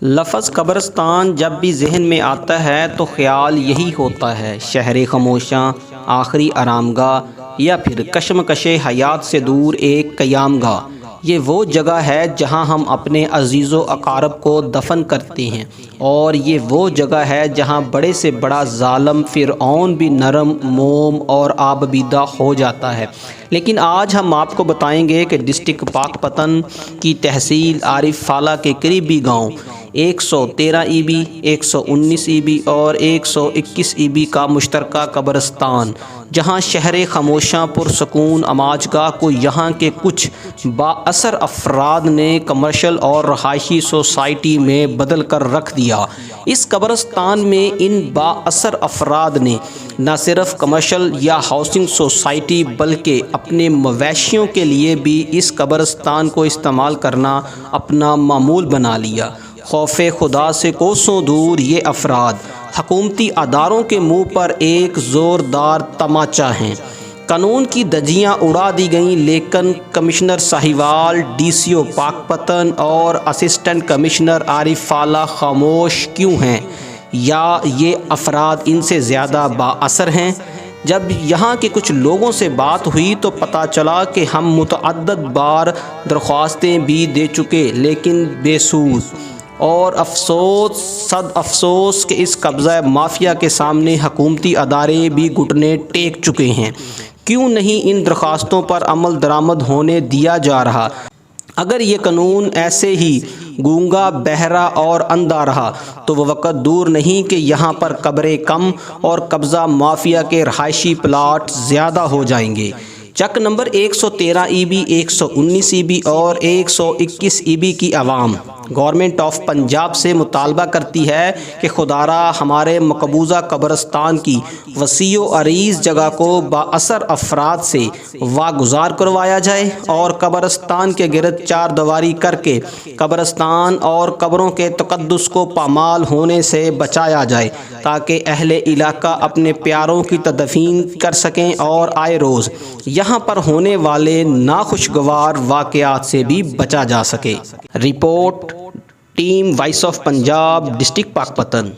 لفظ قبرستان جب بھی ذہن میں آتا ہے تو خیال یہی ہوتا ہے، شہر خاموشاں، آخری آرام گاہ یا پھر کشمکش حیات سے دور ایک قیام گاہ۔ یہ وہ جگہ ہے جہاں ہم اپنے عزیز و اقارب کو دفن کرتے ہیں، اور یہ وہ جگہ ہے جہاں بڑے سے بڑا ظالم فرعون بھی نرم موم اور آبیدہ ہو جاتا ہے۔ لیکن آج ہم آپ کو بتائیں گے کہ ڈسٹرکٹ پاک پتن کی تحصیل عارف فالہ کے قریبی گاؤں 113 ای بی، 119 ای بی اور 121 ای بی کا مشترکہ قبرستان، جہاں شہر خاموشاں پرسکون اماج گاہ کو یہاں کے کچھ با اثر افراد نے کمرشل اور رہائشی سوسائٹی میں بدل کر رکھ دیا۔ اس قبرستان میں ان با اثر افراد نے نہ صرف کمرشل یا ہاؤسنگ سوسائٹی بلکہ اپنے مویشیوں کے لیے بھی اس قبرستان کو استعمال کرنا اپنا معمول بنا لیا۔ خوف خدا سے کوسوں دور یہ افراد حکومتی اداروں کے منہ پر ایک زوردار تماچا ہیں۔ قانون کی دھجیاں اڑا دی گئیں، لیکن کمشنر ساہیوال، ڈی سی او پاک پتن اور اسسٹنٹ کمشنر عارف فالہ خاموش کیوں ہیں؟ یا یہ افراد ان سے زیادہ با اثر ہیں؟ جب یہاں کے کچھ لوگوں سے بات ہوئی تو پتہ چلا کہ ہم متعدد بار درخواستیں بھی دے چکے، لیکن بے سود، اور افسوس صد افسوس کہ اس قبضہ مافیا کے سامنے حکومتی ادارے بھی گھٹنے ٹیک چکے ہیں۔ کیوں نہیں ان درخواستوں پر عمل درآمد ہونے دیا جا رہا؟ اگر یہ قانون ایسے ہی گونگا، بہرا اور اندھا رہا تو وہ وقت دور نہیں کہ یہاں پر قبریں کم اور قبضہ مافیا کے رہائشی پلاٹ زیادہ ہو جائیں گے۔ چک number 113 E B, 119 E B اور 121 ای بی کی عوام گورنمنٹ آف پنجاب سے مطالبہ کرتی ہے کہ خدارا ہمارے مقبوضہ قبرستان کی وسیع و عریض جگہ کو با اثر افراد سے واگزار کروایا جائے اور قبرستان کے گرد چار دیواری کر کے قبرستان اور قبروں کے تقدس کو پامال ہونے سے بچایا جائے، تاکہ اہل علاقہ اپنے پیاروں کی تدفین کر سکیں اور آئے روز یہاں پر ہونے والے ناخوشگوار واقعات سے بھی بچا جا سکے۔ Report team voice of Punjab, district پاک پتن۔